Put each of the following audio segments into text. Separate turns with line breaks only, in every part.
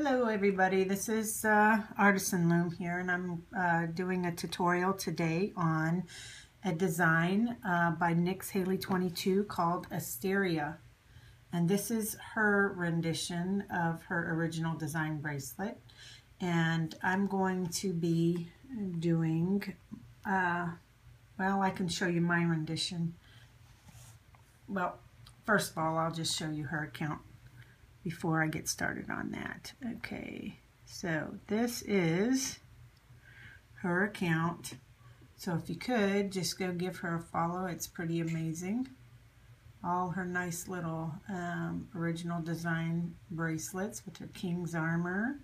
Hello everybody, this is Artisan Loom here, and I'm doing a tutorial today on a design by Nix Haley 22 called Asteria. And this is her rendition of her original design bracelet. And I'm going to be doing, well, I can show you my rendition. Well, first of all, I'll just show you her account before I get started on that. Okay, so this is her account. So if you could, just go give her a follow. It's pretty amazing. All her nice little original design bracelets with her king's armor.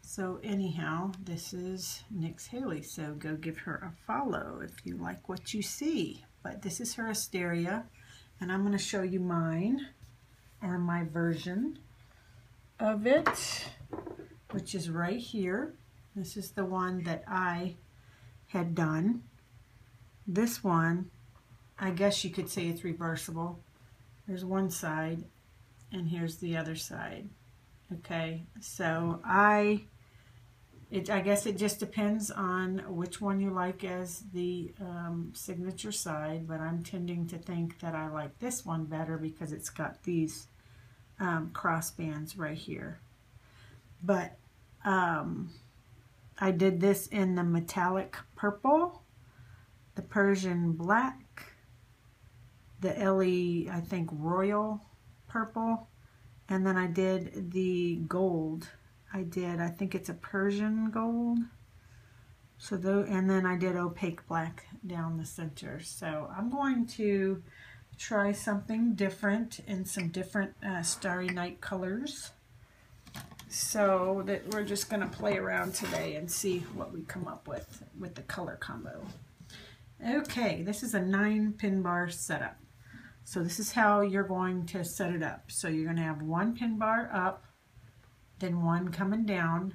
So anyhow, this is Nix Haley. So go give her a follow if you like what you see. But this is her Asteria, and I'm going to show you mine, or my version of it, which is right here. This is the one that I had done. This one, I guess you could say it's reversible. There's one side and here's the other side. Okay, so I guess it just depends on which one you like as the signature side, but I'm tending to think that I like this one better because it's got these cross bands right here. But I did this in the metallic purple, the Persian black, the LE, I think, royal purple, and then I did the gold. I think it's a Persian gold. So and then I did opaque black down the center. So I'm going to try something different in some different Starry Night colors. So that we're just going to play around today and see what we come up with the color combo. Okay, this is a 9-pin bar setup. So this is how you're going to set it up. So you're going to have one pin bar up, then one coming down,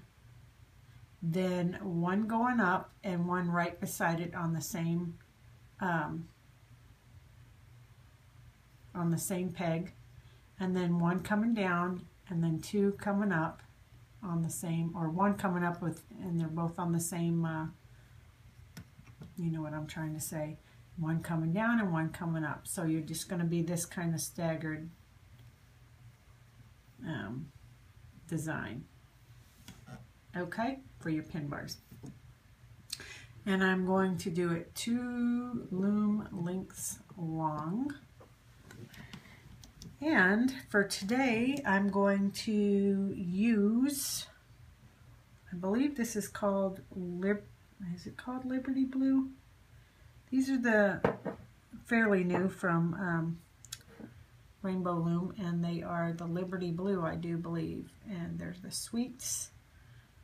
then one going up, and one right beside it on the same peg, and then one coming down, and then two coming up on the same, or one coming up with, and they're both on the same, you know what I'm trying to say, one coming down and one coming up. So you're just going to be this kind of staggered design, okay, for your pin bars. And I'm going to do it 2 loom lengths long. And for today, I'm going to use, I believe this is called, is it called Liberty Blue? These are the fairly new from Rainbow Loom, and they are the Liberty Blue, I do believe. And there's the sweets.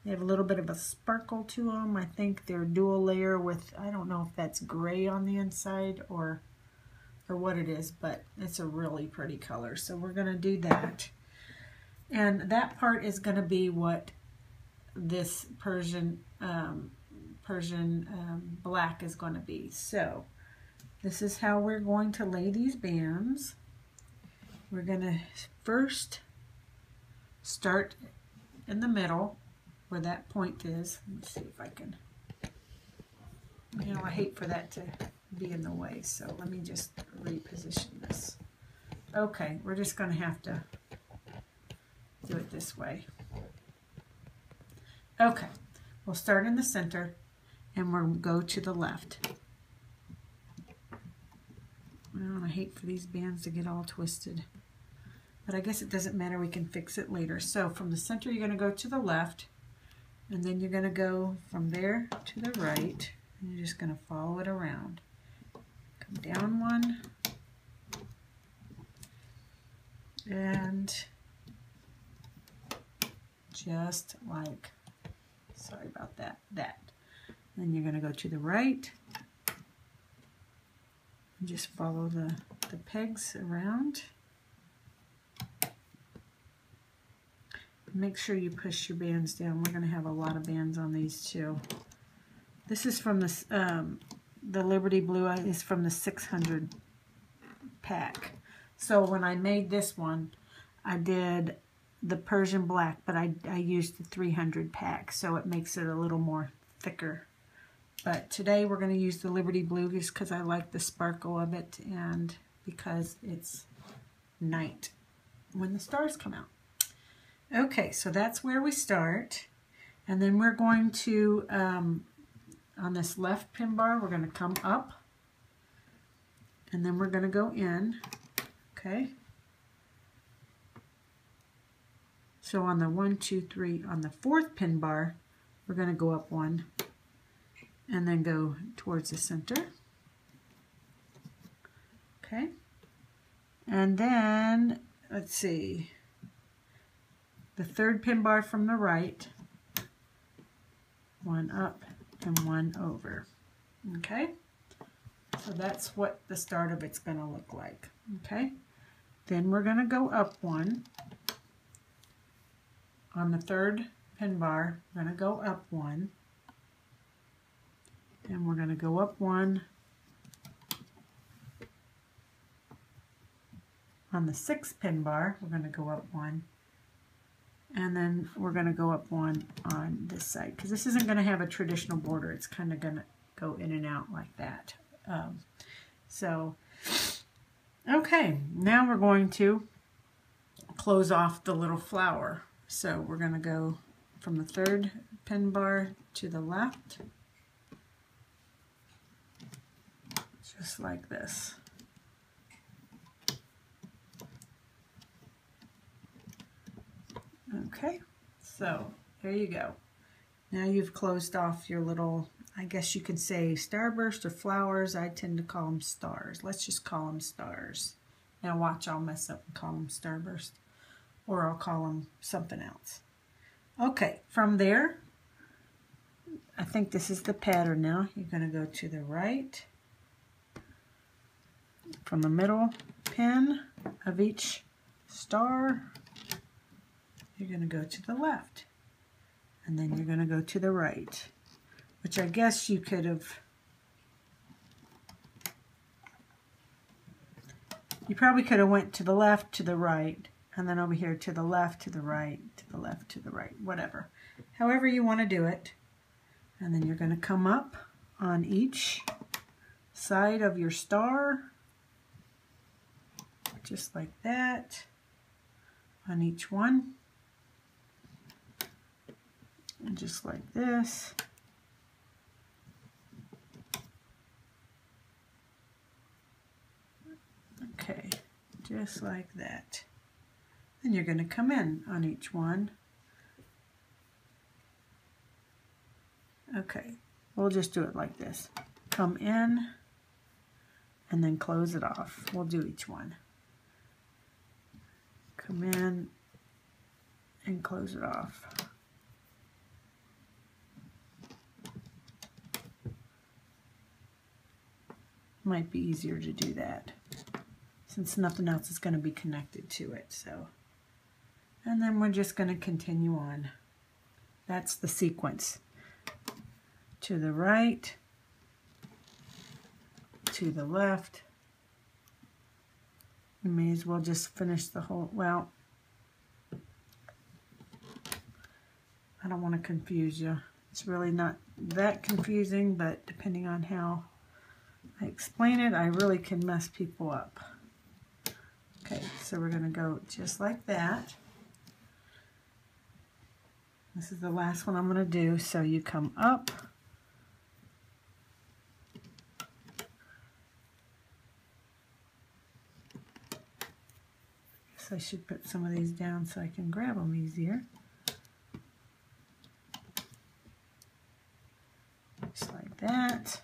They have a little bit of a sparkle to them. I think they're dual layer with, I don't know if that's gray on the inside or what it is, but it's a really pretty color. So we're going to do that. And that part is going to be what this Persian black is going to be. So this is how we're going to lay these bands. We're going to first start in the middle where that point is. Let me see if I can, you know, I hate for that to be in the way, so let me just reposition this. Okay, we're just going to have to do it this way. Okay, we'll start in the center and we'll go to the left. Well, I hate for these bands to get all twisted, but I guess it doesn't matter, we can fix it later. So from the center you're going to go to the left, and then you're going to go from there to the right, and you're just going to follow it around. Come down one, and just like, sorry about that. Then you're going to go to the right, and just follow the pegs around. Make sure you push your bands down. We're going to have a lot of bands on these too. This is from this, the Liberty Blue is from the 600 pack. So when I made this one, I did the Persian black, but I used the 300 pack, so it makes it a little more thicker. But today we're going to use the Liberty Blue just because I like the sparkle of it and because it's night when the stars come out. Okay, so that's where we start. And then we're going to, on this left pin bar, we're going to come up. And then we're going to go in. Okay. So on the 1, 2, 3, on the fourth pin bar, we're going to go up one. And then go towards the center. Okay. And then, let's see, the third pin bar from the right, one up and one over. Okay. So that's what the start of it's going to look like. Okay. Then we're going to go up one. On the third pin bar, we're going to go up one. And we're going to go up one. On the sixth pin bar, we're going to go up one. And then we're going to go up one on this side. Because this isn't going to have a traditional border. It's kind of going to go in and out like that. Okay, now we're going to close off the little flower. So we're going to go from the third pin bar to the left. Just like this. Okay, so there you go. Now you've closed off your little, I guess you could say starburst or flowers. I tend to call them stars. Let's just call them stars. Now watch, I'll mess up and call them starburst. Or I'll call them something else. Okay, from there, I think this is the pattern now. You're going to go to the right. From the middle pin of each star, you're going to go to the left. And then you're going to go to the right, which I guess you could have, you probably could have went to the left, to the right, and then over here to the left, to the right, to the left, to the right, whatever. However you want to do it. And then you're going to come up on each side of your star. Just like that on each one, and just like this. Okay, just like that. Then you're going to come in on each one. Okay, we'll just do it like this. Come in and then close it off. We'll do each one. Come in and close it off. Might be easier to do that since nothing else is going to be connected to it. So, and then we're just going to continue on. That's the sequence. To the right, to the left. We may as well just finish the whole, well, I don't want to confuse you. It's really not that confusing, but depending on how I explain it, I really can mess people up. Okay, so we're going to go just like that. This is the last one I'm going to do. So you come up. I should put some of these down so I can grab them easier. Just like that.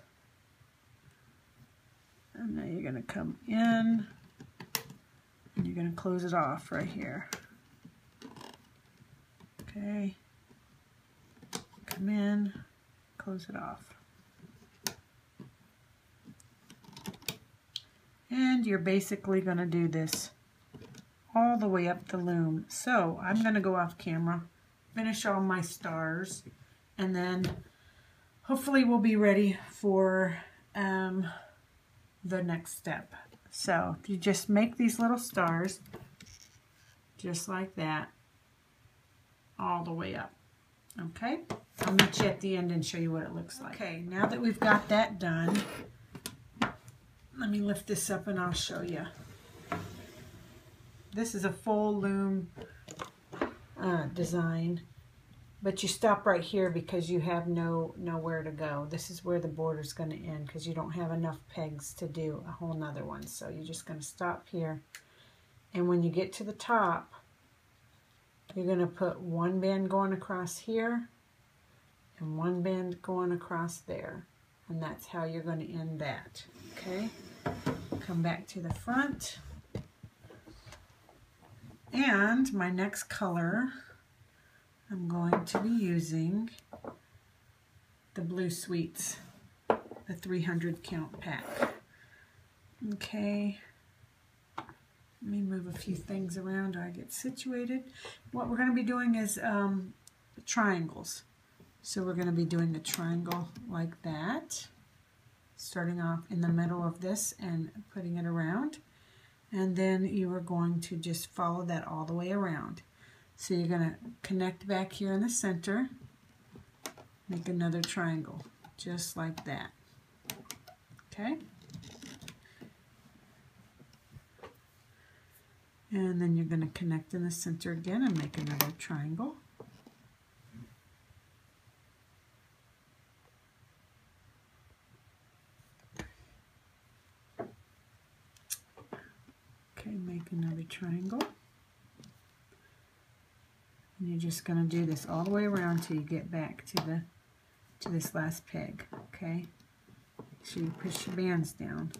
And then you're going to come in and you're going to close it off right here. Okay. Come in, close it off. And you're basically going to do this all the way up the loom. So I'm going to go off camera, finish all my stars, and then hopefully we'll be ready for the next step. So you just make these little stars just like that, all the way up. Okay, I'll meet you at the end and show you what it looks like. Okay, now that we've got that done, let me lift this up and I'll show you. This is a full loom design, but you stop right here because you have nowhere to go. This is where the border is going to end because you don't have enough pegs to do a whole nother one. So you're just going to stop here, and when you get to the top, you're going to put one band going across here and one band going across there, and that's how you're going to end that. Okay, come back to the front, and my next color, I'm going to be using the Blue Sweets, the 300 count pack. Okay, let me move a few things around or I get situated. What we're going to be doing is triangles. So we're going to be doing a triangle like that, starting off in the middle of this and putting it around. And then you are going to just follow that all the way around. So you're going to connect back here in the center, make another triangle, just like that. Okay? And then you're going to connect in the center again and make another triangle. Okay, make another triangle. And you're just going to do this all the way around till you get back to this last peg. Okay, so you push your bands down.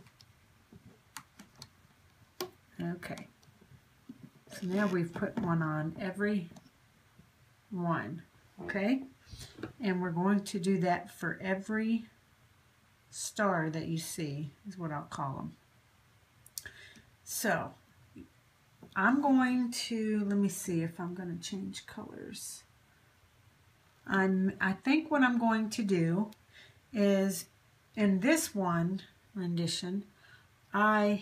Okay, so now we've put one on every one. Okay, and we're going to do that for every star that you see, is what I'll call them. So I'm going to, let me see if I'm going to change colors. I think what I'm going to do is, in this one rendition, I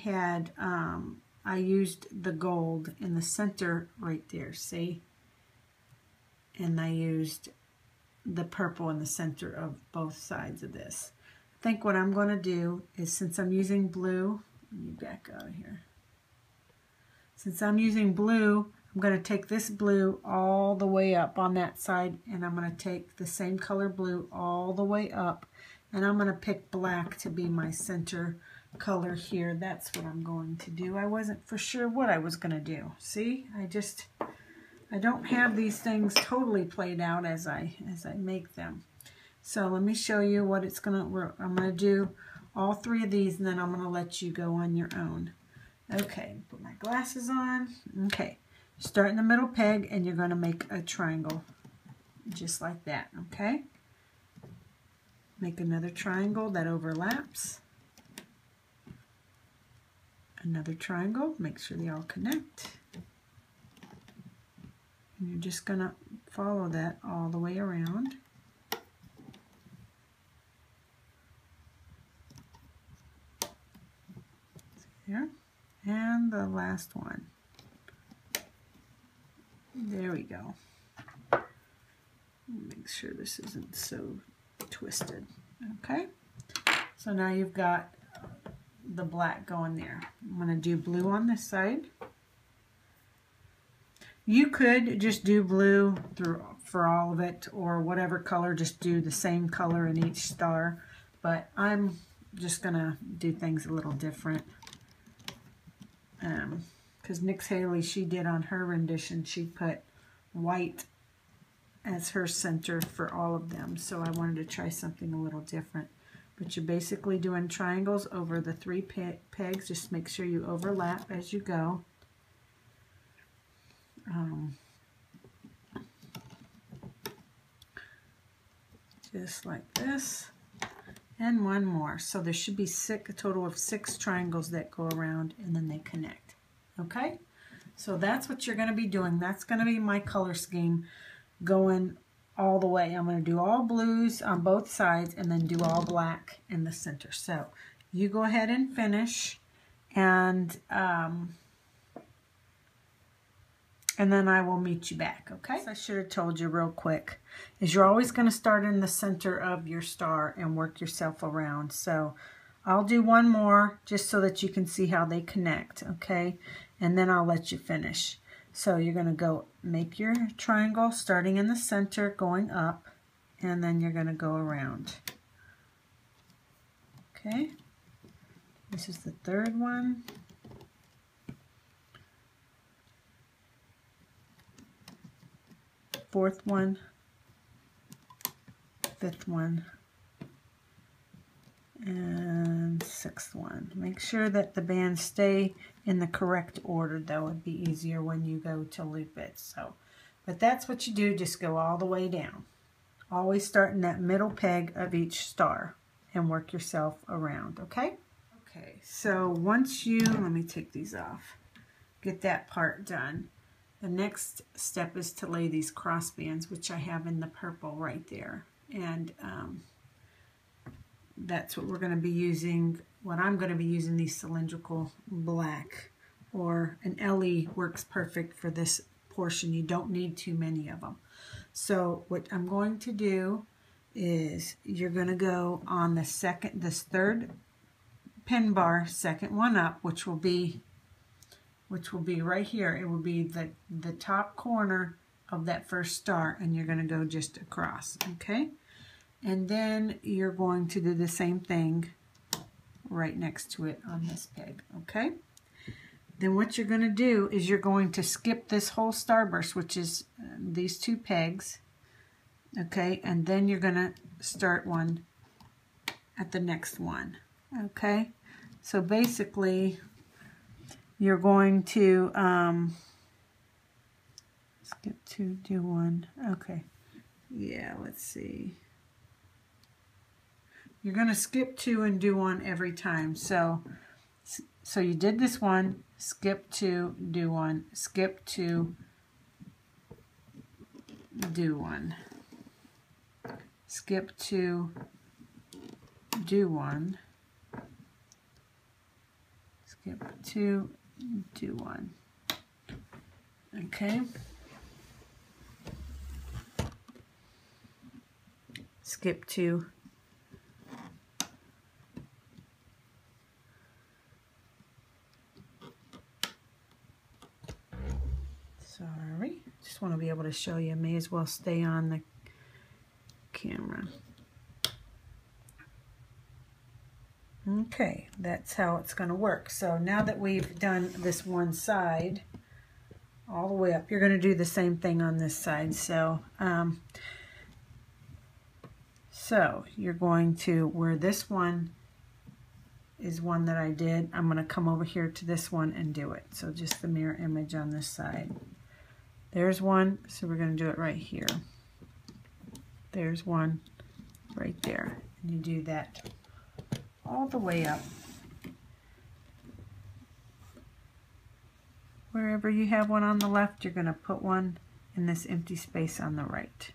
used the gold in the center right there, see? And I used the purple in the center of both sides of this. I think what I'm going to do is, since I'm using blue, let me back out of here. Since I'm using blue, I'm going to take this blue all the way up on that side, and I'm going to take the same color blue all the way up, and I'm going to pick black to be my center color here. That's what I'm going to do. I wasn't for sure what I was going to do. See, I don't have these things totally played out as I make them. So let me show you what it's going to, I'm going to do all three of these, and then I'm going to let you go on your own. Okay, put my glasses on. Okay, start in the middle peg and you're going to make a triangle just like that. Okay, make another triangle that overlaps, another triangle, make sure they all connect, and you're just going to follow that all the way around. There. And the last one. There we go. Make sure this isn't so twisted. Okay, so now you've got the black going there. I'm going to do blue on this side. You could just do blue for all of it, or whatever color, just do the same color in each star, but I'm just going to do things a little different. Because Nix Haley, she did on her rendition, she put white as her center for all of them. So I wanted to try something a little different. But you're basically doing triangles over the three pegs. Just make sure you overlap as you go. Just like this. And one more. So there should be a total of 6 triangles that go around and then they connect. Okay? So that's what you're going to be doing. That's going to be my color scheme going all the way. I'm going to do all blues on both sides and then do all black in the center. So you go ahead and finish, and and then I will meet you back, okay? I should have told you real quick, is you're always going to start in the center of your star and work yourself around. So I'll do one more just so that you can see how they connect, okay? And then I'll let you finish. So you're going to go make your triangle starting in the center, going up, and then you're going to go around. Okay? This is the third one. Fourth one. Fifth one. And sixth one. Make sure that the bands stay in the correct order, though. It'd be easier when you go to loop it. So, but that's what you do. Just go all the way down. Always start in that middle peg of each star and work yourself around, okay? Okay, so once you, let me take these off, get that part done. The next step is to lay these cross bands, which I have in the purple right there. And that's what we're going to be using. What I'm going to be using, these cylindrical black, or an LE works perfect for this portion. You don't need too many of them. So what I'm going to do is you're going to go on the this third pin bar, second one up, which will be right here. It will be the top corner of that first star, and you're going to go just across, okay? And then you're going to do the same thing right next to it on this peg, okay? Then what you're going to do is you're going to skip this whole starburst, which is these two pegs, okay? And then you're going to start one at the next one, okay? So basically, you're going to skip two, do one, okay. Yeah, let's see. You're going to skip two and do one every time. So you did this one, skip two, do one, skip two, do one, skip two, do one, skip two, do one. Okay. Skip two. Sorry, just want to be able to show you. May as well stay on the camera. Okay, that's how it's going to work. So now that we've done this one side all the way up, you're going to do the same thing on this side. So, so you're going to, where this one is one that I did, I'm going to come over here to this one and do it. So just the mirror image on this side. There's one, so we're going to do it right here. There's one right there. And you do that all the way up. Wherever you have one on the left, you're going to put one in this empty space on the right.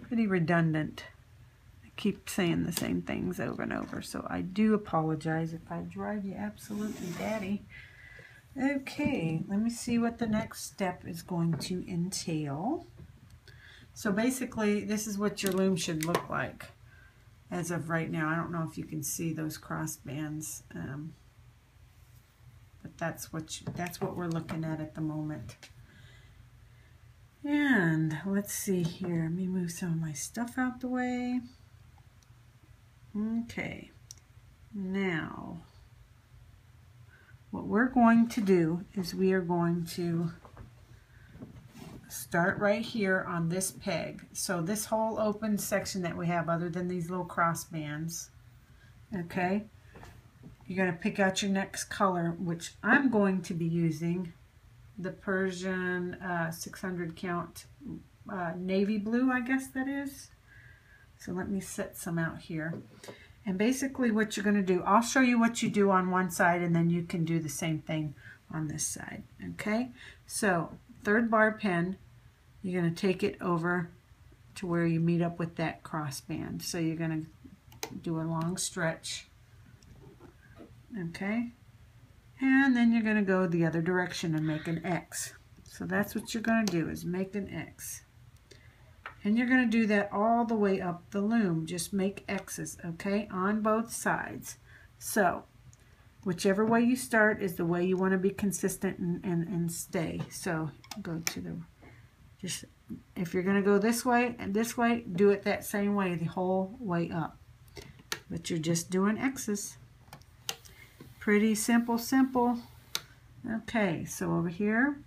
Pretty redundant. I keep saying the same things over and over, so I do apologize if I drive you absolutely batty. Okay, let me see what the next step is going to entail. So basically, this is what your loom should look like as of right now. I don't know if you can see those cross bands, but that's what we're looking at the moment. And let's see here. Let me move some of my stuff out the way. Okay, now what we're going to do is we are going to start right here on this peg. So this whole open section that we have, other than these little cross bands, okay, you're going to pick out your next color, which I'm going to be using the Persian 600 count navy blue, I guess that is. So let me set some out here. And basically what you're going to do, I'll show you what you do on one side, and then you can do the same thing on this side, okay? So third bar pin, you're going to take it over to where you meet up with that cross band. So you're going to do a long stretch, okay? And then you're going to go the other direction and make an X. So that's what you're going to do, is make an X. And you're going to do that all the way up the loom. Just make X's, okay, on both sides. So whichever way you start is the way you want to be consistent and stay. So go to the, just, if you're going to go this way and this way, do it that same way the whole way up. But you're just doing X's. Pretty simple, simple. Okay, so over here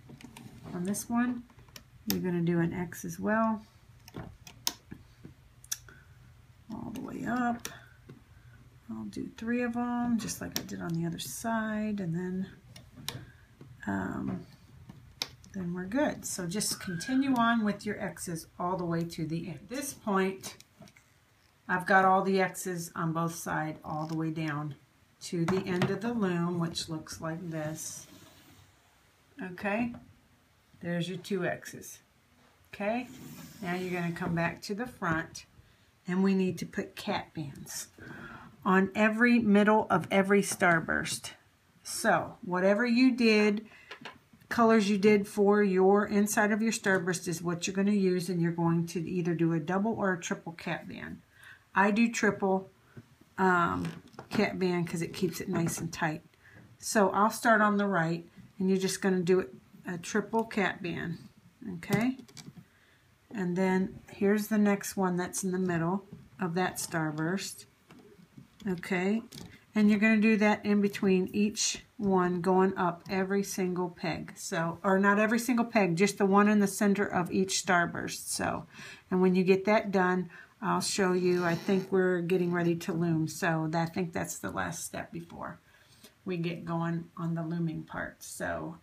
on this one, you're going to do an X as well. All the way up. I'll do 3 of them, just like I did on the other side, and then we're good. So just continue on with your X's all the way to the end. At this point, I've got all the X's on both sides all the way down to the end of the loom, which looks like this. Okay, there's your 2 X's. Okay, now you're going to come back to the front, and we need to put cat bands on every middle of every starburst. So whatever you did, colors you did for your inside of your starburst is what you're going to use, and you're going to either do a double or a triple cat band. I do triple cat band because it keeps it nice and tight. So I'll start on the right, and you're just going to do it a triple cat band, okay? And then here's the next one that's in the middle of that starburst, okay? And you're going to do that in between each one, going up every single peg. So, or not every single peg, just the one in the center of each starburst. So, and when you get that done, I'll show you. I think we're getting ready to loom, so I think that's the last step before we get going on the looming part. So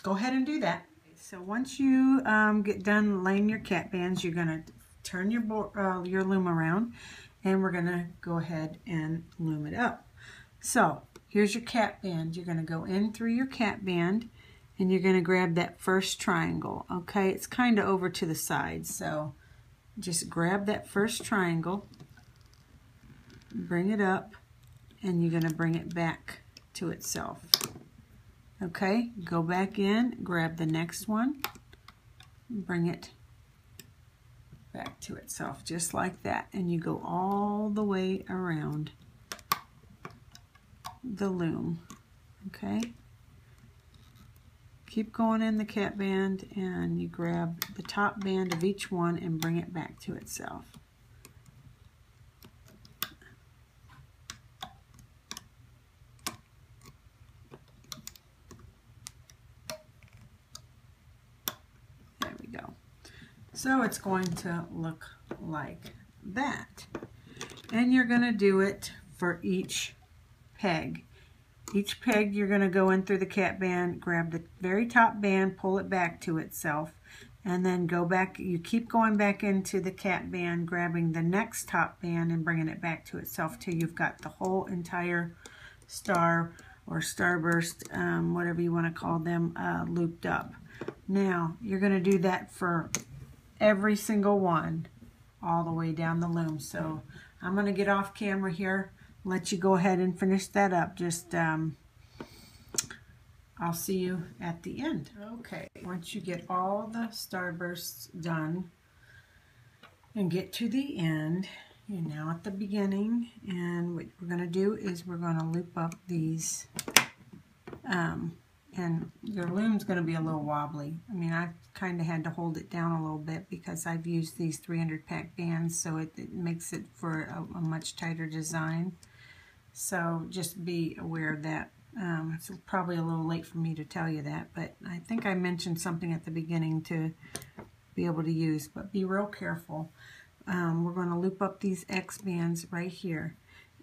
go ahead and do that. So once you get done laying your cat bands, you're going to turn your loom around, and we're going to go ahead and loom it up. So here's your cat band. You're going to go in through your cat band, and you're going to grab that first triangle. Okay, it's kind of over to the side, so just grab that first triangle, bring it up, and you're going to bring it back to itself. Okay, go back in, grab the next one, bring it back to itself, just like that. And you go all the way around the loom, okay? Keep going in the cat band, and you grab the top band of each one and bring it back to itself. There we go. So it's going to look like that. And you're going to do it for each peg. Each peg, you're going to go in through the cat band, grab the very top band, pull it back to itself, and then go back. You keep going back into the cat band, grabbing the next top band and bringing it back to itself till you've got the whole entire star or starburst, whatever you want to call them, looped up. Now, you're going to do that for every single one all the way down the loom. So I'm going to get off camera here, let you go ahead and finish that up. Just I'll see you at the end. Okay, once you get all the starbursts done and get to the end, you're now at the beginning, and what we're going to do is we're going to loop up these, and your loom's going to be a little wobbly. I mean, I've kind of had to hold it down a little bit because I've used these 300 pack bands, so it makes it for a much tighter design. So just be aware of that. It's probably a little late for me to tell you that, but I think I mentioned something at the beginning to be able to use, but be real careful. We're going to loop up these X bands right here.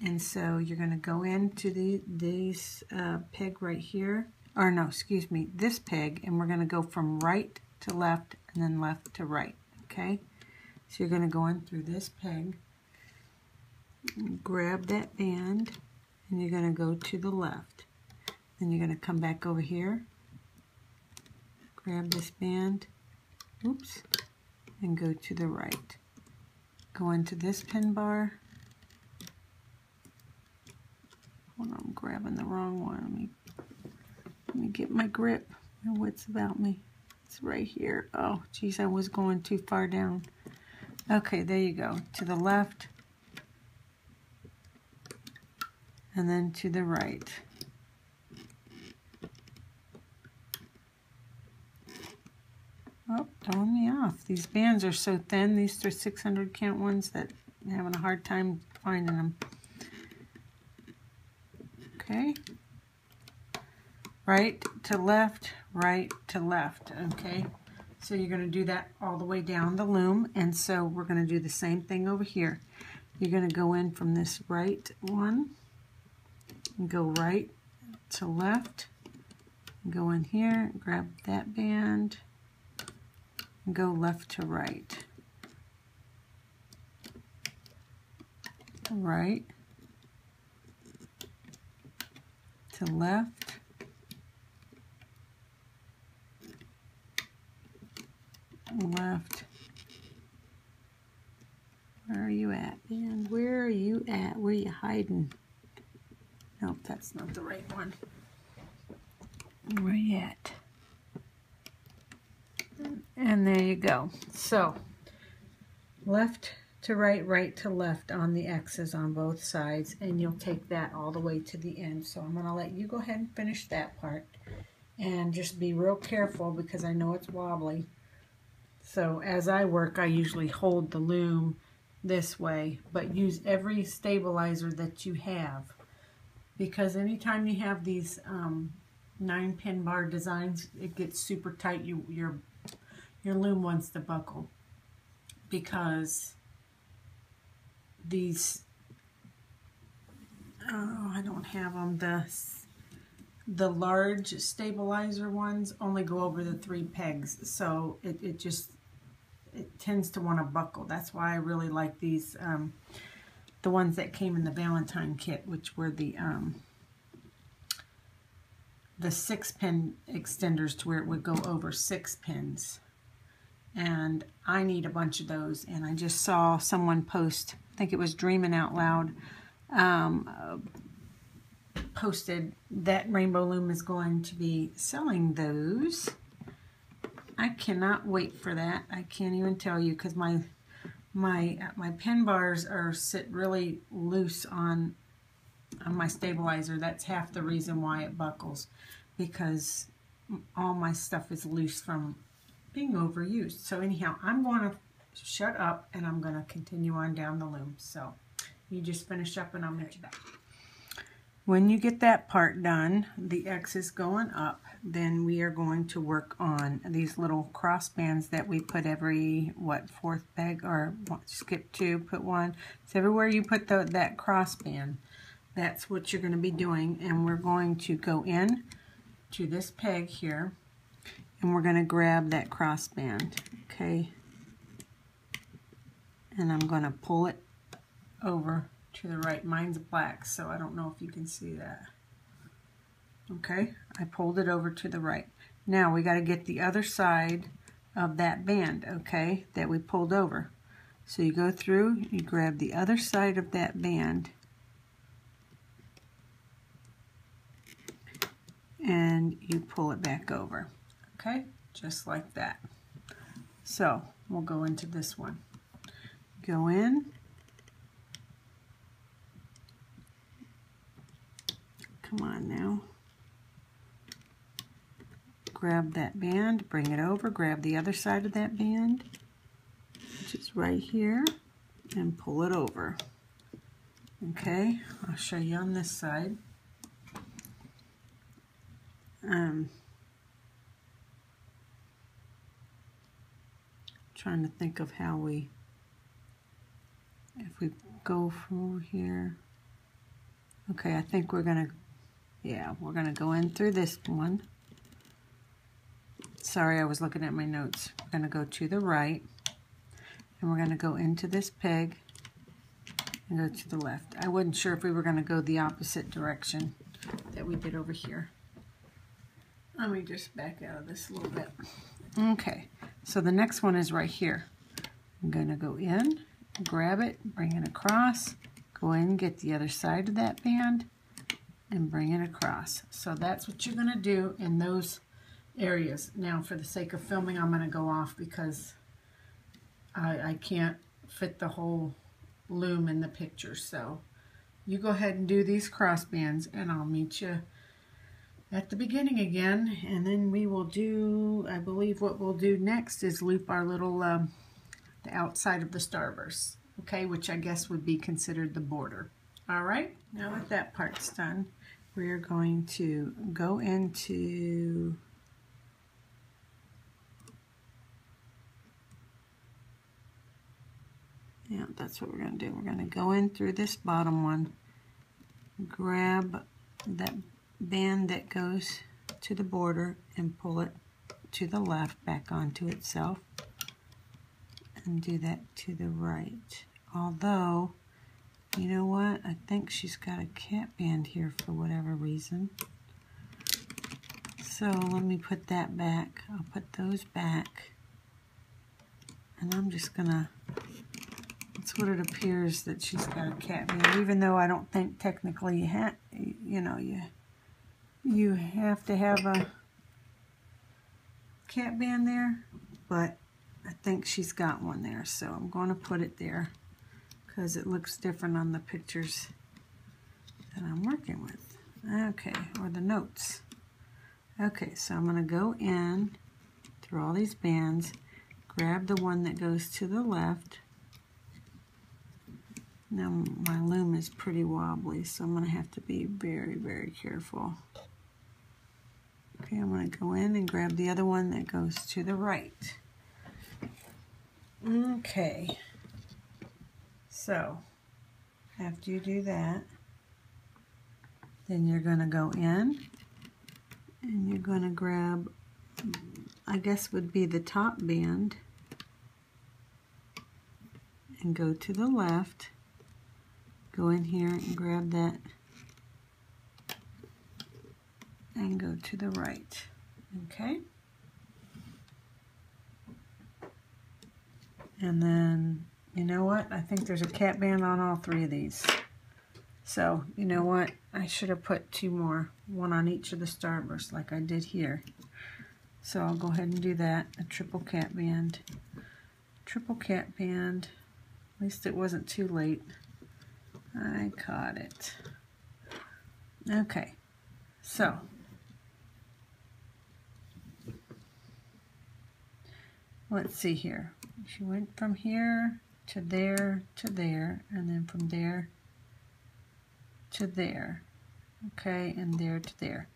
And so you're going to go into these peg right here, or no, excuse me, this peg, and we're going to go from right to left and then left to right, okay? So you're going to go in through this peg, grab that band, and you're going to go to the left. Then you're going to come back over here, grab this band, oops, and go to the right. Go into this pin bar. Hold on, I'm grabbing the wrong one. Let me get my grip. My wits about me. It's right here. Oh, geez, I was going too far down. Okay, there you go. To the left. And then to the right. Oh, throwing me off. These bands are so thin. These are 600 count ones that I'm having a hard time finding them. Okay. Right to left, right to left. Okay. So you're going to do that all the way down the loom. And so we're going to do the same thing over here. You're going to go in from this right one. And go right to left. Go in here, grab that band. And go left to right. Right to left. Left. Where are you at, man? Where are you at? Where are you hiding? Nope, that's not the right one. Where are you at? And there you go. So, left to right, right to left on the X's on both sides, and you'll take that all the way to the end. So I'm going to let you go ahead and finish that part. And just be real careful because I know it's wobbly. So as I work, I usually hold the loom this way, but use every stabilizer that you have. Because anytime you have these 9-pin bar designs, it gets super tight. Your loom wants to buckle. Because these, oh, I don't have them. The large stabilizer ones only go over the 3 pegs, so it tends to want to buckle. That's why I really like these, the ones that came in the Valentine kit, which were the 6-pin extenders to where it would go over 6 pins. And I need a bunch of those, and I just saw someone post, I think it was Dreaming Out Loud, posted that Rainbow Loom is going to be selling those. I cannot wait for that. I can't even tell you, because my pin bars sit really loose on my stabilizer. That's half the reason why it buckles, because all my stuff is loose from being overused. So anyhow, I'm going to shut up and I'm going to continue on down the loom. So you just finish up and I'll meet you back. When you get that part done, the X is going up, then we are going to work on these little cross bands that we put every, what, 4th peg, or skip 2, put 1. So everywhere you put that cross band, that's what you're going to be doing. And we're going to go in to this peg here, and we're going to grab that cross band, okay? And I'm going to pull it over to the right. Mine's black, so I don't know if you can see that. Okay, I pulled it over to the right. Now we got to get the other side of that band, okay, that we pulled over. So you go through, you grab the other side of that band, and you pull it back over. Okay, just like that. So we'll go into this one. Go in. Come on now. Grab that band, bring it over, grab the other side of that band, which is right here, and pull it over. Okay, I'll show you on this side. Trying to think of how if we go from over here. Okay, I think we're gonna go in through this one. Sorry, I was looking at my notes. We're gonna go to the right, and we're gonna go into this peg and go to the left. I wasn't sure if we were gonna go the opposite direction that we did over here. Let me just back out of this a little bit. Okay, so the next one is right here. I'm gonna go in, grab it, bring it across, go in, get the other side of that band, and bring it across. So that's what you're gonna do in those areas. Now for the sake of filming, I'm going to go off because I can't fit the whole loom in the picture. So you go ahead and do these cross bands and I'll meet you at the beginning again, and then we will do, I believe what we'll do next is loop our little the outside of the starburst, okay, which I guess would be considered the border. All right, now that that part's done, we're going to go into that's what we're going to do. We're going to go in through this bottom one, grab that band that goes to the border and pull it to the left back onto itself, and do that to the right. Although, you know what, I think she's got a cat band here for whatever reason. So let me put that back. I'll put those back, and I'm just gonna, that's what it appears that she's got a cat band, even though I don't think technically you have to have a cat band there, but I think she's got one there, so I'm going to put it there because it looks different on the pictures that I'm working with. Okay, or the notes. Okay, so I'm going to go in through all these bands, grab the one that goes to the left. Now my loom is pretty wobbly, so I'm going to have to be very, very careful. Okay, I'm going to go in and grab the other one that goes to the right. Okay, so after you do that, then you're going to go in and you're going to grab, I guess would be the top band, and go to the left, go in here and grab that and go to the right. Okay, and then you know what, I think there's a cat band on all three of these, so you know what, I should have put two more, one on each of the starbursts like I did here. So I'll go ahead and do that, a triple cat band, at least it wasn't too late. I caught it. Okay, so let's see here. She went from here to there, and then from there to there. Okay, and there to there.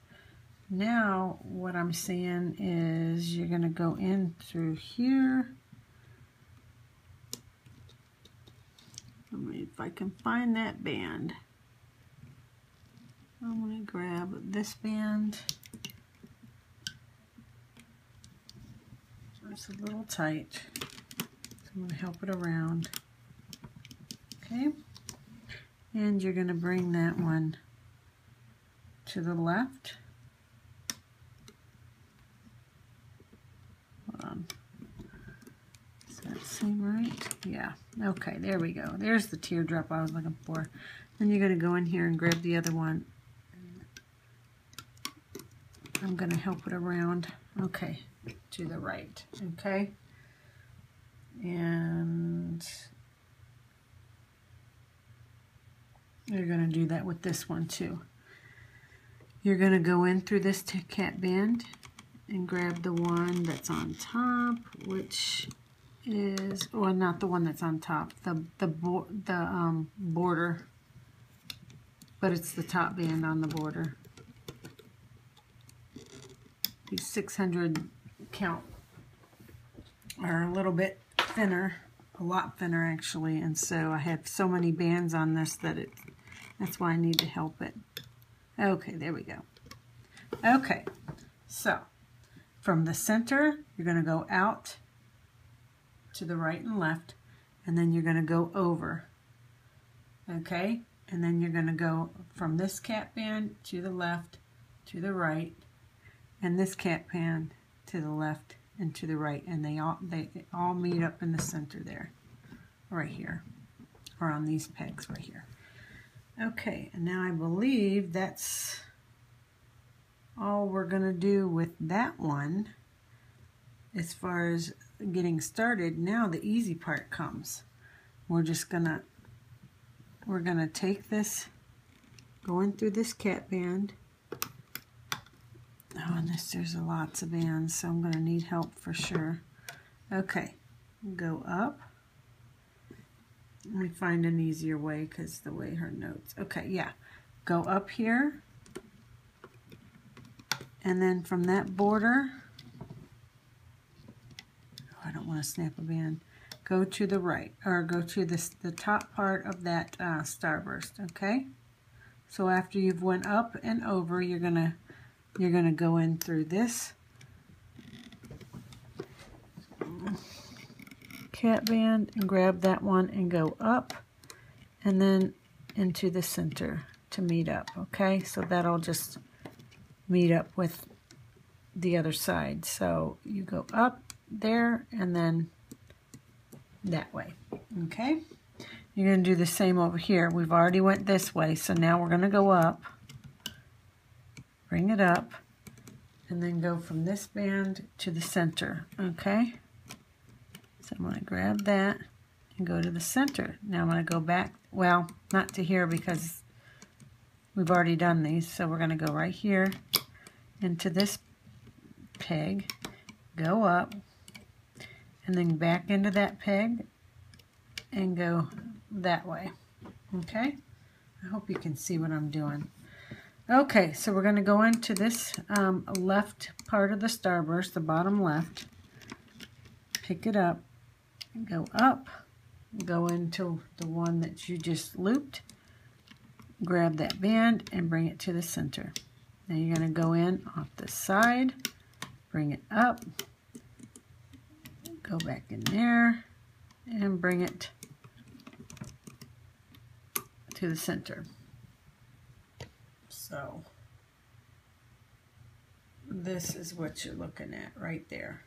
Now what I'm seeing is you're going to go in through here. Let me, if I can find that band. I'm going to grab this band. It's a little tight, so I'm going to help it around. Okay, and you're going to bring that one to the left. Hold on. Does that seem right? Yeah. Okay, there we go. There's the teardrop I was looking for. Then you're going to go in here and grab the other one. I'm going to help it around. Okay, to the right. Okay. And you're going to do that with this one too. You're going to go in through this cat band and grab the one that's on top, which is, or not the one that's on top, the border, but it's the top band on the border. These 600 count are a little bit thinner, a lot thinner actually, and so I have so many bands on this that that's why I need to help it. Okay, there we go. Okay, so from the center, you're going to go out to the right and left, and then you're going to go over. Okay, and then you're going to go from this cat band to the left, to the right, and this cat band to the left and to the right, and they all meet up in the center there, right here, or on these pegs right here. Okay, and now I believe that's all we're going to do with that one, as far as getting started, now the easy part comes. We're gonna take this, going through this cat band. Oh, and there's lots of bands, so I'm gonna need help for sure. Okay, go up. Let me find an easier way because the way her notes. Okay, yeah, go up here, and then from that border, I don't want to snap a band. Go to the right, or go to the top part of that starburst. Okay. So after you've went up and over, you're gonna go in through this cat band and grab that one and go up, and then into the center to meet up. Okay. So that'll just meet up with the other side. So you go up there and then that way. Okay, you're going to do the same over here. We've already went this way, so now we're going to go up, bring it up, and then go from this band to the center. Okay, so I'm going to grab that and go to the center. Now I'm going to go back, well, not to here because we've already done these, so we're going to go right here into this peg, go up, and then back into that peg and go that way. Okay, I hope you can see what I'm doing. Okay, so we're going to go into this left part of the starburst, the bottom left, pick it up, go up, go into the one that you just looped, grab that band and bring it to the center. Now you're going to go in off the side, bring it up, go back in there and bring it to the center. So this is what you're looking at right there.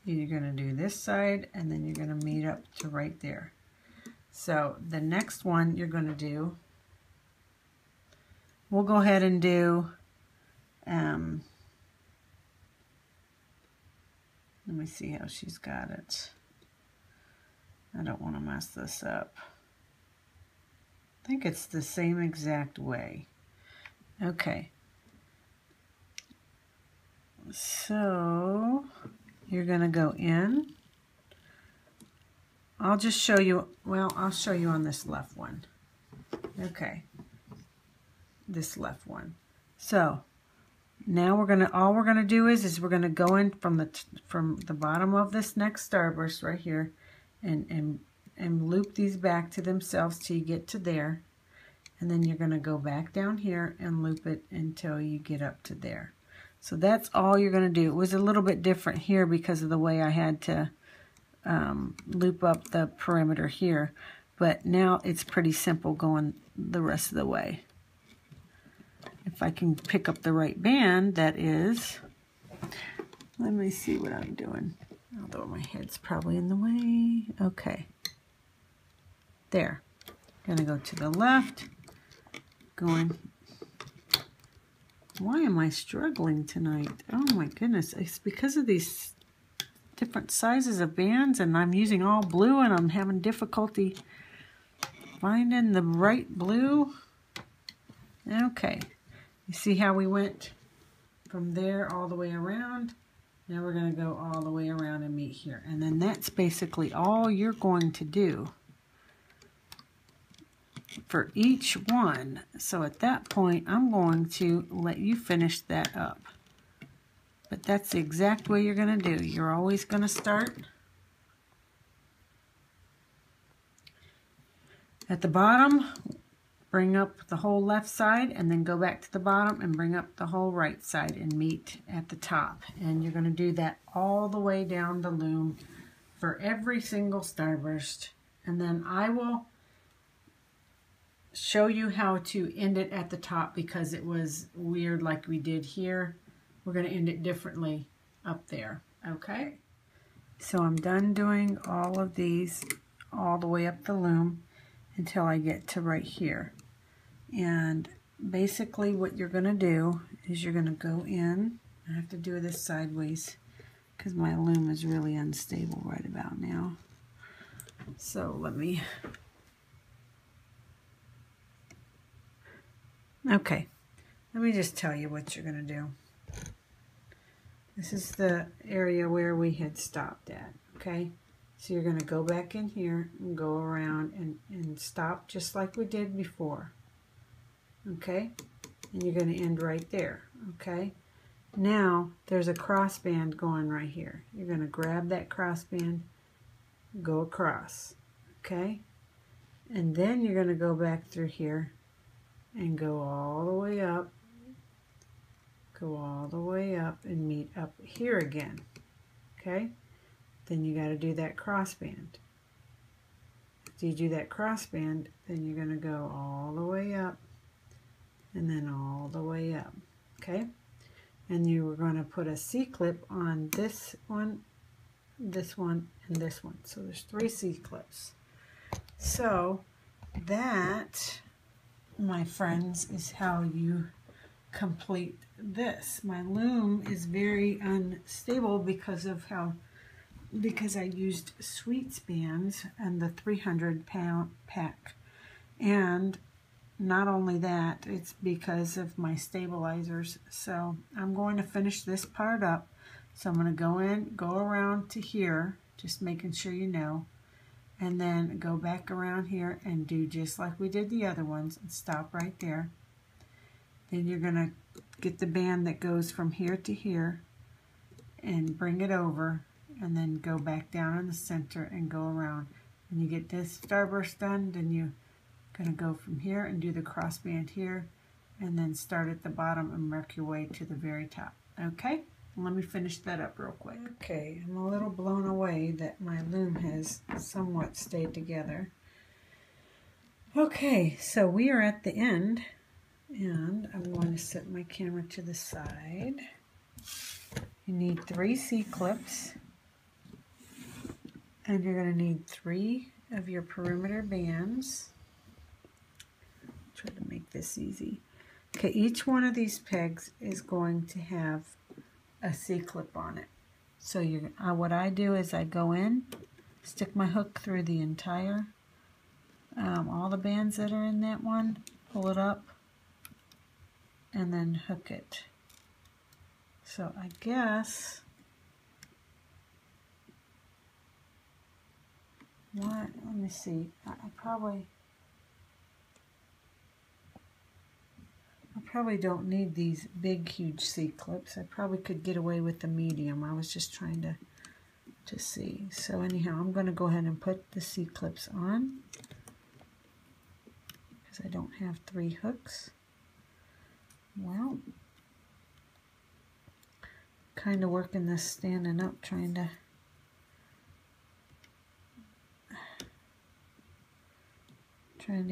You're going to do this side and then you're going to meet up to right there. So the next one you're going to do, we'll go ahead and do let me see how she's got it. I don't want to mess this up. I think it's the same exact way. Okay. So you're going to go in. I'll just show you, well, I'll show you on this left one. Okay. This left one. So now all we're gonna do is we're gonna go in from the bottom of this next starburst right here, and loop these back to themselves till you get to there, and then you're gonna go back down here and loop it until you get up to there. So that's all you're gonna do. It was a little bit different here because of the way I had to loop up the perimeter here, but now it's pretty simple going the rest of the way. If I can pick up the right band, that is. Let me see what I'm doing. Although my head's probably in the way. Okay. There. Gonna go to the left. Going. Why am I struggling tonight? Oh my goodness. It's because of these different sizes of bands, and I'm using all blue, and I'm having difficulty finding the right blue. Okay. You see how we went from there all the way around? Now we're going to go all the way around and meet here. And then that's basically all you're going to do for each one. So at that point, I'm going to let you finish that up. But that's the exact way you're going to do. You're always going to start at the bottom. Bring up the whole left side and then go back to the bottom and bring up the whole right side and meet at the top. And you're going to do that all the way down the loom for every single starburst. And then I will show you how to end it at the top because it was weird like we did here. We're going to end it differently up there. Okay? So I'm done doing all of these all the way up the loom until I get to right here. And basically what you're going to do is you're going to go in. I have to do this sideways because my loom is really unstable right about now. So let me... Okay, let me just tell you what you're going to do. This is the area where we had stopped at, okay? So you're going to go back in here and go around and stop just like we did before, okay? And you're going to end right there, okay? Now there's a crossband going right here. You're going to grab that crossband, go across, okay? And then you're going to go back through here and go all the way up, go all the way up and meet up here again, okay? Then you got to do that crossband. After you do that crossband, then you're going to go all the way up and then all the way up, okay? And you are going to put a C-clip on this one, and this one. So there's 3 C-clips. So that, my friends, is how you complete this. My loom is very unstable because I used sweet bands and the 300-pound pack. And not only that, it's because of my stabilizers. So I'm going to finish this part up. So I'm going to go in, go around to here, just making sure you know, and then go back around here and do just like we did the other ones and stop right there. Then you're going to get the band that goes from here to here and bring it over, and then go back down in the center and go around. When you get this starburst done, then you're going to go from here and do the crossband here, and then start at the bottom and work your way to the very top. Okay? Let me finish that up real quick. Okay, I'm a little blown away that my loom has somewhat stayed together. Okay, so we are at the end, and I'm going to set my camera to the side. You need 3 C-clips, and you're going to need 3 of your perimeter bands. Try to make this easy. Okay, each one of these pegs is going to have a C-clip on it. So what I do is I go in, stick my hook through the entire, all the bands that are in that one, pull it up, and then hook it. So I guess, let me see, I probably don't need these big, huge C-clips. I probably could get away with the medium. I was just trying to see. So anyhow, I'm going to go ahead and put the C-clips on because I don't have 3 hooks. Well, kind of working this standing up, trying to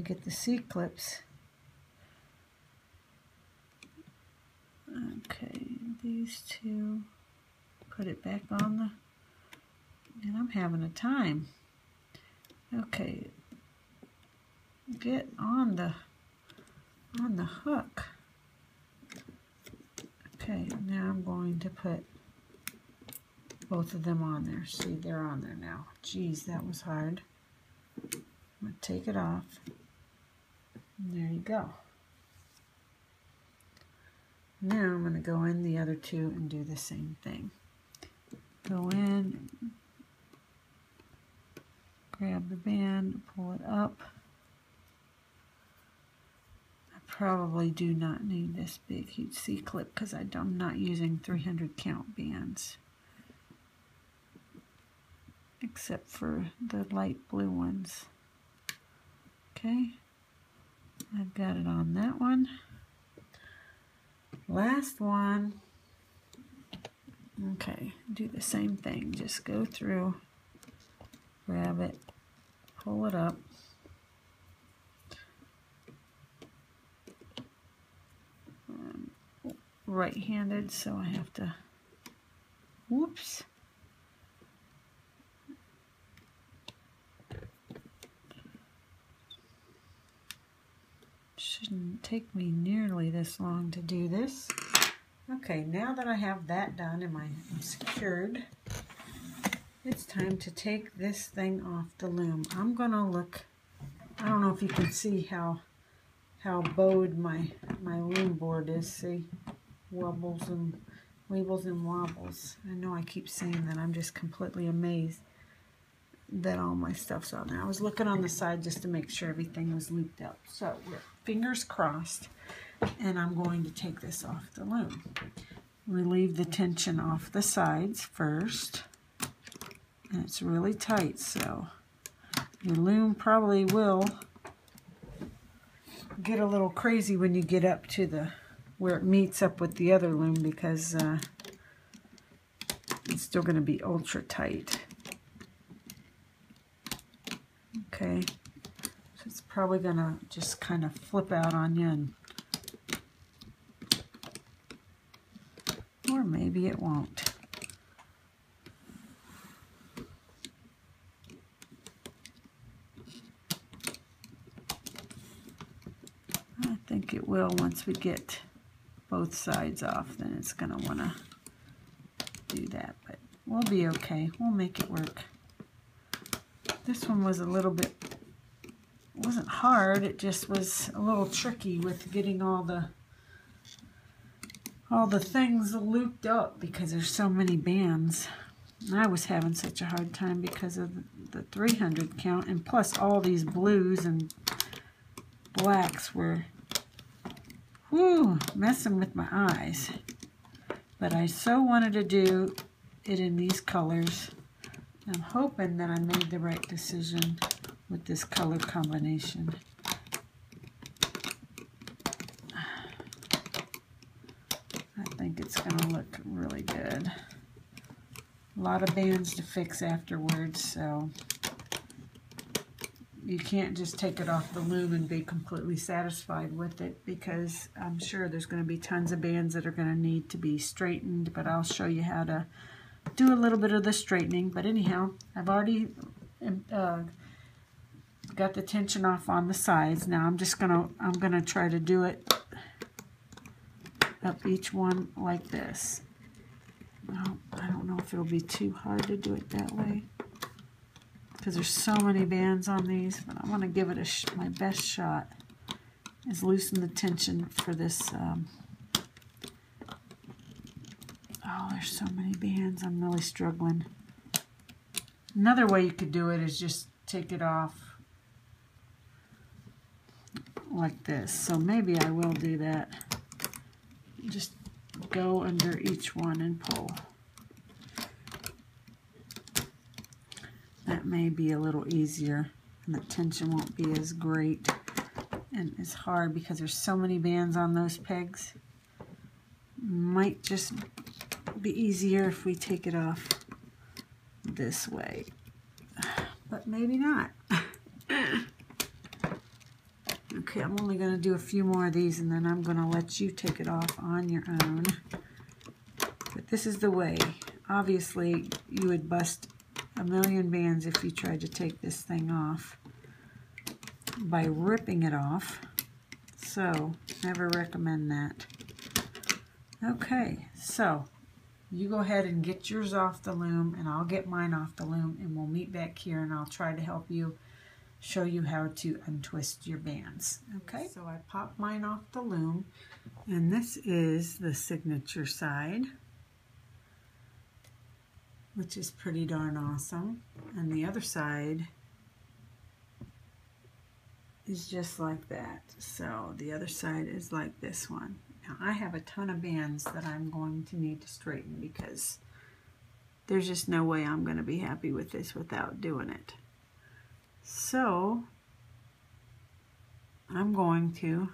get the C-clips. Okay, these 2, put it back on the, and I'm having a time. Okay, get on the hook. Okay, now I'm going to put both of them on there. See, they're on there now. Geez, that was hard. I'm going to take it off. And there you go. Now I'm going to go in the other 2 and do the same thing. Go in, grab the band, pull it up. I probably do not need this big huge C-clip because I'm not using 300 count bands, except for the light blue ones. Okay, I've got it on that one. Last one. Okay, do the same thing. Just go through, grab it, pull it up. Right-handed, so I have to, whoops. Shouldn't take me nearly this long to do this. Okay, now that I have that done and I'm secured, it's time to take this thing off the loom. I'm gonna look, I don't know if you can see how bowed my loom board is. See, wobbles and weebles and wobbles. I know I keep saying that. I'm just completely amazed that all my stuff's on there. I was looking on the side just to make sure everything was looped up. So we're fingers crossed, and I'm going to take this off the loom. Relieve the tension off the sides first, and it's really tight, so your loom probably will get a little crazy when you get up to the where it meets up with the other loom, because it's still going to be ultra tight. Okay, so it's probably going to just kind of flip out on you, and or maybe it won't. I think it will once we get both sides off. Then it's going to want to do that, but we'll be okay. We'll make it work. This one was a little bit, it wasn't hard, it just was a little tricky with getting all the things looped up because there's so many bands. And I was having such a hard time because of the 300 count, and plus all these blues and blacks were messing with my eyes. But I so wanted to do it in these colors. I'm hoping that I made the right decision with this color combination. I think it's going to look really good. A lot of bands to fix afterwards, so you can't just take it off the loom and be completely satisfied with it, because I'm sure there's going to be tons of bands that are going to need to be straightened, but I'll show you how to do a little bit of the straightening. But anyhow, I've already got the tension off on the sides. Now I'm gonna try to do it up each one like this. Well, I don't know if it'll be too hard to do it that way because there's so many bands on these, but I want to give it my best shot is loosen the tension for this. Oh, there's so many bands. I'm really struggling. Another way you could do it is just take it off like this. So maybe I will do that. Just go under each one and pull. That may be a little easier, and the tension won't be as great and as hard because there's so many bands on those pegs. Might just be easier if we take it off this way, but maybe not. Okay, I'm only going to do a few more of these, and then I'm going to let you take it off on your own. But this is the way. Obviously, you would bust a million bands if you tried to take this thing off by ripping it off. So, never recommend that. Okay, so you go ahead and get yours off the loom, and I'll get mine off the loom, and we'll meet back here, and I'll try to help you, show you how to untwist your bands. Okay, so I popped mine off the loom, and this is the signature side, which is pretty darn awesome, and the other side is just like that. So the other side is like this one. Now I have a ton of bands that I'm going to need to straighten because there's just no way I'm going to be happy with this without doing it. So I'm going to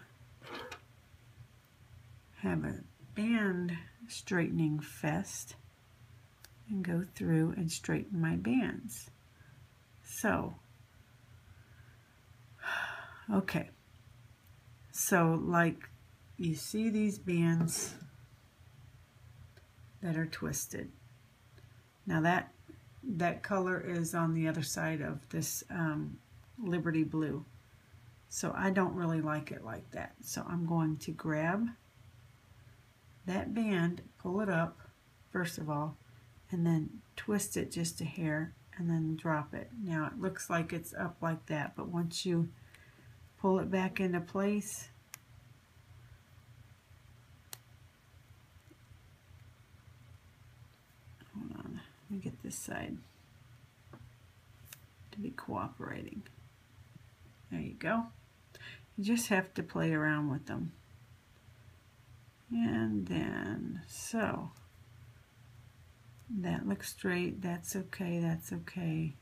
have a band straightening fest and go through and straighten my bands. So, okay. So like you see these bands that are twisted. Now that color is on the other side of this Liberty Blue. So I don't really like it like that. So I'm going to grab that band, pull it up first of all, and then twist it just a hair and then drop it. Now it looks like it's up like that, but once you pull it back into place, hold on, let me get this side to be cooperating. There you go. You just have to play around with them. And then, so, that looks straight, that's okay, that's okay.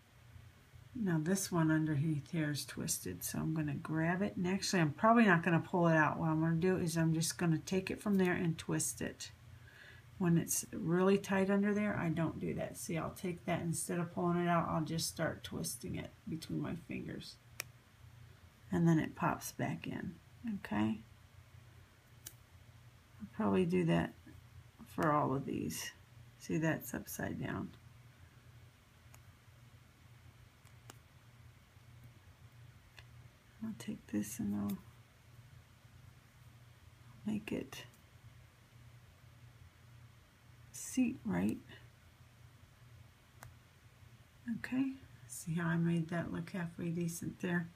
Now this one underneath here is twisted, so I'm going to grab it, and actually I'm probably not going to pull it out. What I'm going to do is I'm just going to take it from there and twist it. When it's really tight under there, I don't do that. See, I'll take that, instead of pulling it out, I'll just start twisting it between my fingers. And then it pops back in, okay? I'll probably do that for all of these. See, that's upside down. I'll take this and I'll make it seat right. Okay, see how I made that look halfway decent there?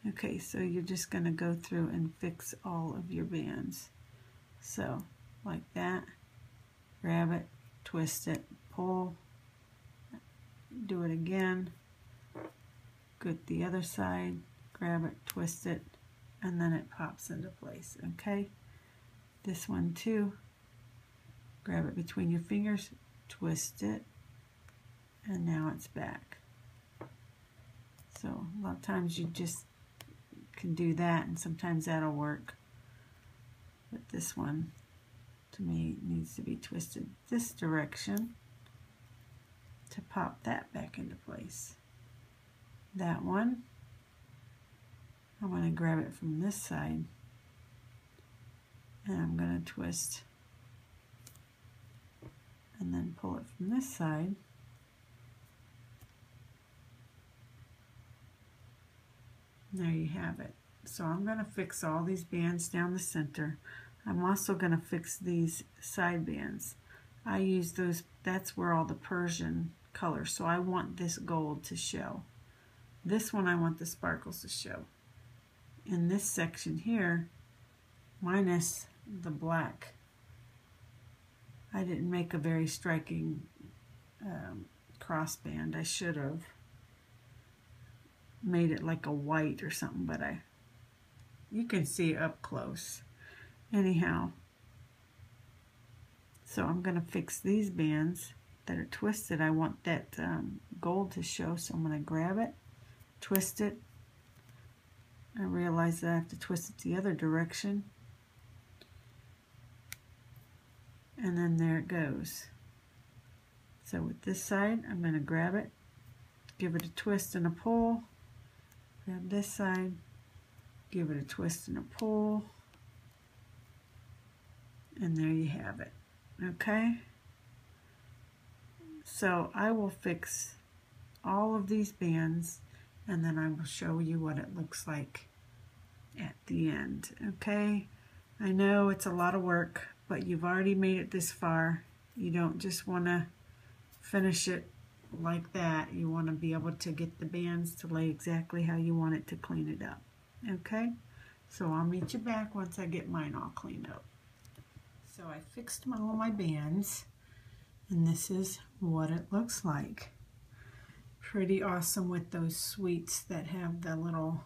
Okay, so you're just going to go through and fix all of your bands. So, like that, grab it, twist it, pull, do it again, go to the other side, grab it, twist it, and then it pops into place, okay? This one too, grab it between your fingers, twist it, and now it's back. So a lot of times you just can do that, and sometimes that'll work. But this one, to me, needs to be twisted this direction to pop that back into place. That one, I'm going to grab it from this side, and I'm going to twist and then pull it from this side. There you have it. So I'm going to fix all these bands down the center. I'm also going to fix these side bands. I use those, that's where all the Persian color, so I want this gold to show. This one I want the sparkles to show. In this section here, minus the black, I didn't make a very striking crossband. I should have made it like a white or something, but you can see up close. Anyhow, so I'm going to fix these bands that are twisted. I want that gold to show, so I'm going to grab it, twist it. I realize that I have to twist it the other direction. And then there it goes. So with this side, I'm going to grab it, give it a twist and a pull. Grab this side, give it a twist and a pull. And there you have it. Okay? So I will fix all of these bands, and then I will show you what it looks like at the end. Okay? I know it's a lot of work, but you've already made it this far. You don't just want to finish it like that. You want to be able to get the bands to lay exactly how you want it to clean it up. Okay? So I'll meet you back once I get mine all cleaned up. So I fixed all my bands, and this is what it looks like. Pretty awesome with those sweets that have the little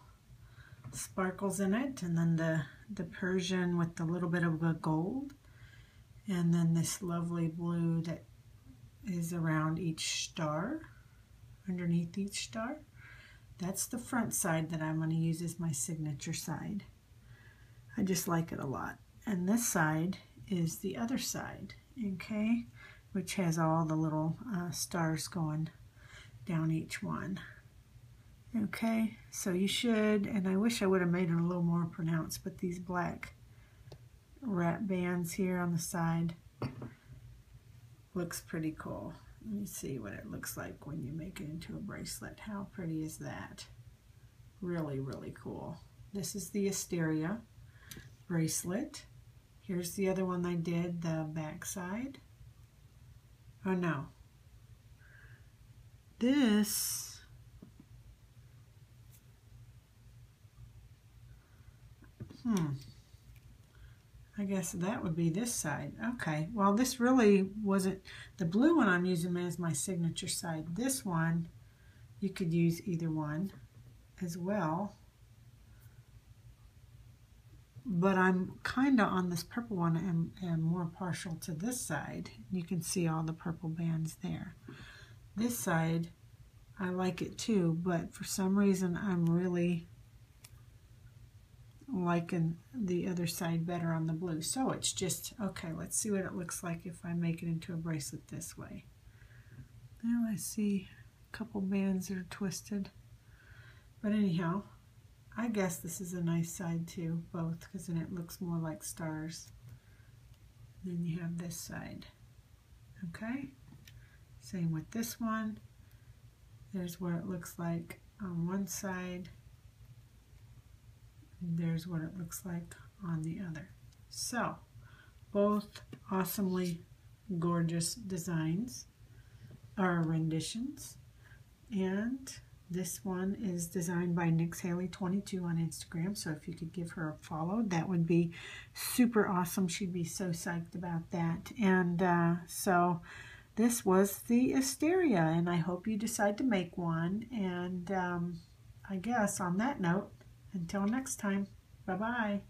sparkles in it, and then the Persian with the little bit of a gold, and then this lovely blue that is around each star, underneath each star. That's the front side that I'm going to use as my signature side. I just like it a lot. And this side is the other side, okay, which has all the little stars going down each one. Okay, so you should, and I wish I would have made it a little more pronounced, but these black wrap bands here on the side looks pretty cool. Let me see what it looks like when you make it into a bracelet. How pretty is that? Really, really cool. This is the Asteria bracelet. Here's the other one I did, the back side. Oh no. This, I guess that would be this side. Okay, well this really wasn't, the blue one I'm using as my signature side. This one, you could use either one as well. But I'm kind of on this purple one and more partial to this side. You can see all the purple bands there. This side, I like it too, but for some reason I'm really liking the other side better on the blue. So it's just, okay, let's see what it looks like if I make it into a bracelet this way. Now I see a couple bands that are twisted. But anyhow, I guess this is a nice side too, both, because then it looks more like stars. Then you have this side. Okay? Same with this one. There's what it looks like on one side. And there's what it looks like on the other. So, both awesomely gorgeous designs, or renditions. And this one is designed by NixHaley22 on Instagram, so if you could give her a follow, that would be super awesome. She'd be so psyched about that. And so this was the Asteria, and I hope you decide to make one. And I guess on that note, until next time, bye-bye.